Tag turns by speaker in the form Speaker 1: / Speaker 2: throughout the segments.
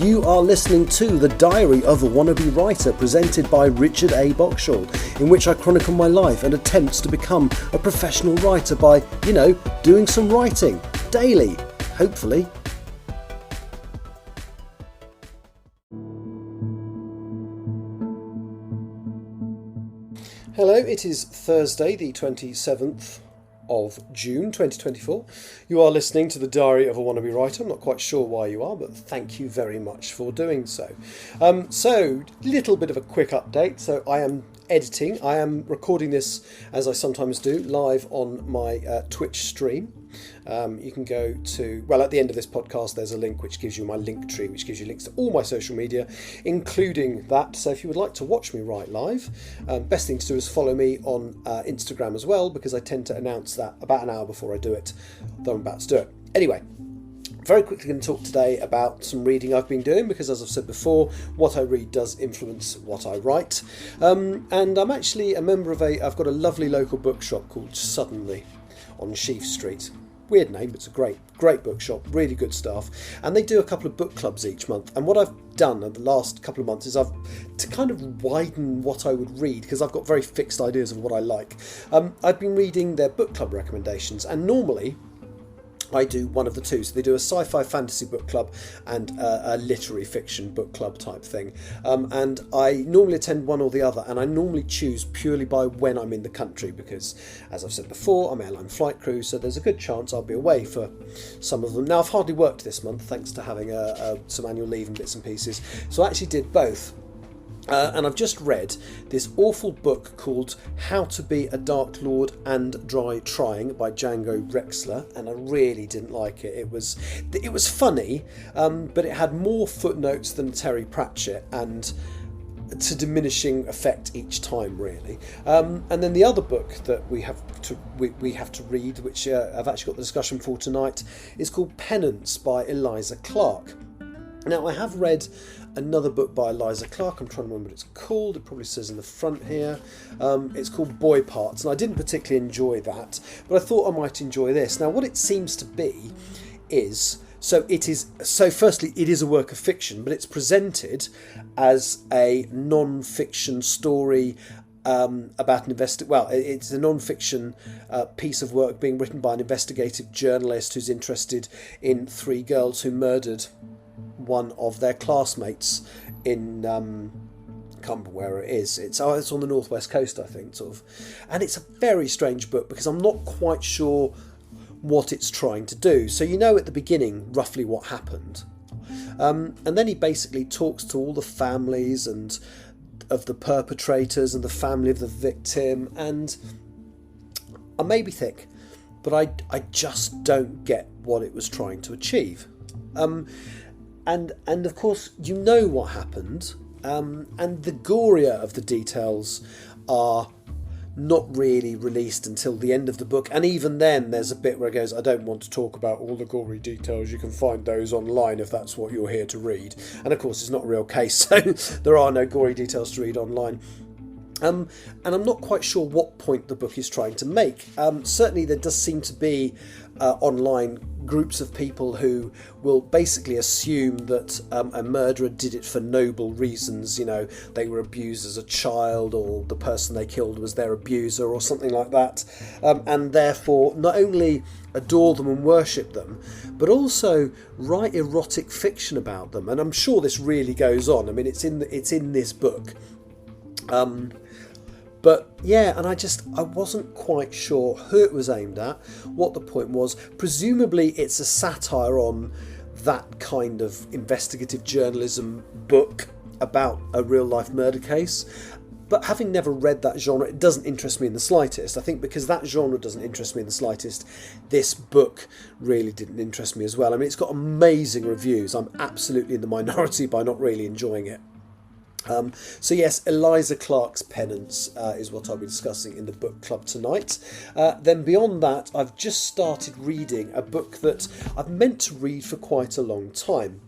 Speaker 1: You are listening to The Diary of a Wannabe Writer, presented by Richard A. Boxshall, in which I chronicle my life and attempts to become a professional writer by, doing some writing daily, hopefully. Hello, it is Thursday, the 27th of June 2024. You are listening to The Diary of a Wannabe Writer. I'm not quite sure why you are, but thank you very much for doing so. Little bit of a quick update. So I am editing. I am recording this, as I sometimes do, live on my Twitch stream. You can go to, at the end of this podcast, there's a link which gives you my link tree, which gives you links to all my social media, including that. So if you would like to watch me write live, best thing to do is follow me on Instagram as well, because I tend to announce that about an hour before I do it, though I'm about to do it. Anyway, very quickly going to talk today about some reading I've been doing, because as I've said before, what I read does influence what I write. And I'm actually a member of I've got a lovely local bookshop called Suddenly on Sheaf Street. Weird name, but it's a great bookshop, really good staff, and they do a couple of book clubs each month. And what I've done in the last couple of months is to kind of widen what I would read, because I've got very fixed ideas of what I like. I've been reading their book club recommendations, and normally I do one of the two. So they do a sci-fi fantasy book club and a literary fiction book club type thing. And I normally attend one or the other, and I normally choose purely by when I'm in the country, because, as I've said before, I'm airline flight crew, so there's a good chance I'll be away for some of them. Now, I've hardly worked this month, thanks to having some annual leave and bits and pieces. So I actually did both. And I've just read this awful book called How to Be a Dark Lord and Die Trying by Django Rexler, and I really didn't like it. It was funny, but it had more footnotes than Terry Pratchett, and to diminishing effect each time, really. And then the other book that we have to read, which I've actually got the discussion for tonight, is called Penance by Eliza Clark. Now, I have read another book by Eliza Clark. I'm trying to remember what it's called. It probably says in the front here. It's called Boy Parts, and I didn't particularly enjoy that, but I thought I might enjoy this. Now, what it seems to be is, firstly, it is a work of fiction, but it's presented as a non-fiction story about an it's a non-fiction piece of work being written by an investigative journalist who's interested in three girls who murdered one of their classmates in can't remember where it is. It's on the northwest coast, I think, sort of. And it's a very strange book, because I'm not quite sure what it's trying to do. So at the beginning roughly what happened, and then he basically talks to all the families and of the perpetrators and the family of the victim, and I may be thick, but I just don't get what it was trying to achieve. And of course, what happened, and the gorier of the details are not really released until the end of the book, and even then there's a bit where it goes, I don't want to talk about all the gory details, you can find those online if that's what you're here to read. And of course it's not a real case, so there are no gory details to read online. And I'm not quite sure what point the book is trying to make. Certainly there does seem to be online groups of people who will basically assume that a murderer did it for noble reasons. They were abused as a child, or the person they killed was their abuser, or something like that. And therefore not only adore them and worship them, but also write erotic fiction about them. And I'm sure this really goes on. I mean, it's in this book. But yeah, and I wasn't quite sure who it was aimed at, what the point was. Presumably it's a satire on that kind of investigative journalism book about a real life murder case. But having never read that genre, it doesn't interest me in the slightest. I think because that genre doesn't interest me in the slightest, this book really didn't interest me as well. I mean, it's got amazing reviews. I'm absolutely in the minority by not really enjoying it. So yes, Eliza Clark's Penance is what I'll be discussing in the book club tonight. Then beyond that, I've just started reading a book that I've meant to read for quite a long time.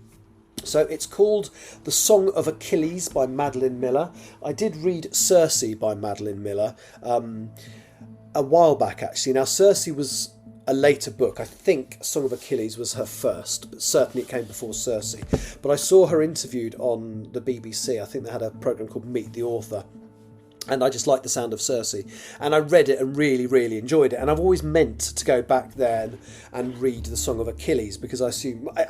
Speaker 1: So it's called The Song of Achilles by Madeline Miller. I did read Circe by Madeline Miller a while back, actually. Now, Circe was a later book. I think Song of Achilles was her first, but certainly it came before Circe. But I saw her interviewed on the BBC. I think they had a programme called Meet the Author. And I just liked the sound of Circe. And I read it and really, really enjoyed it. And I've always meant to go back there and read the Song of Achilles, because I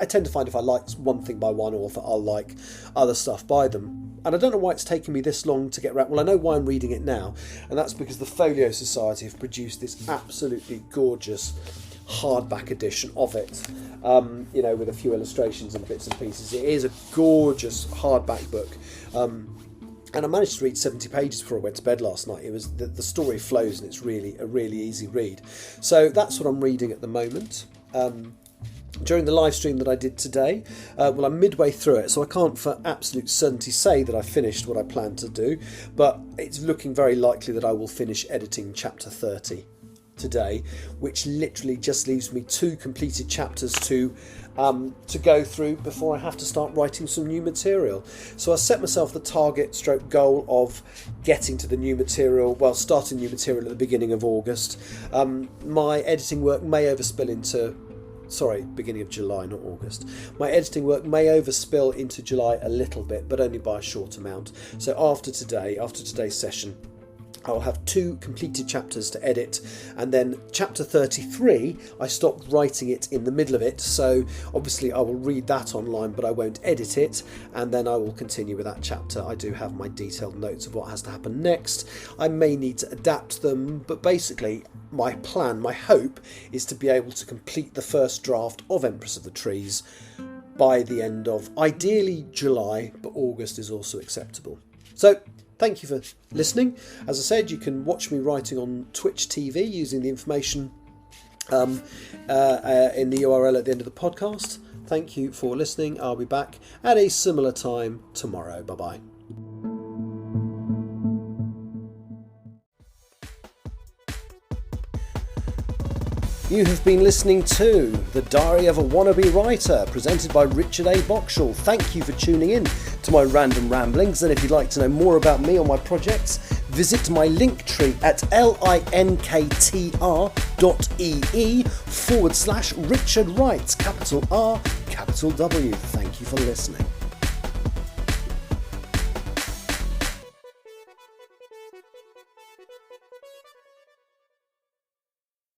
Speaker 1: tend to find if I like one thing by one author, I'll like other stuff by them. And I don't know why it's taken me this long to get around. Well, I know why I'm reading it now. And that's because the Folio Society have produced this absolutely gorgeous hardback edition of it, with a few illustrations and bits and pieces. It is a gorgeous hardback book. And I managed to read 70 pages before I went to bed last night. It was the story flows, and it's really a really easy read. So that's what I'm reading at the moment. During the live stream that I did today, I'm midway through it, so I can't for absolute certainty say that I finished what I planned to do, but it's looking very likely that I will finish editing chapter 30 today, which literally just leaves me 2 completed chapters to go through before I have to start writing some new material. So I set myself the goal of getting to the new material, starting new material at the beginning of August. My editing work may overspill into beginning of July, not August. My editing work may overspill into July a little bit, but only by a short amount. So after today's session, I'll have 2 completed chapters to edit, and then chapter 33, I stopped writing it in the middle of it, so obviously I will read that online, but I won't edit it, and then I will continue with that chapter. I do have my detailed notes of what has to happen next. I may need to adapt them, but basically my hope is to be able to complete the first draft of Empress of the Trees by the end of, ideally, July, but August is also acceptable. So, thank you for listening. As I said, you can watch me writing on Twitch TV using the information in the URL at the end of the podcast. Thank you for listening. I'll be back at a similar time tomorrow. Bye-bye. You have been listening to The Diary of a Wannabe Writer, presented by Richard A. Boxall. Thank you for tuning in to my random ramblings, and if you'd like to know more about me or my projects, visit my link tree at linktr.ee/Richard Wright, capital R, capital W. Thank you for listening.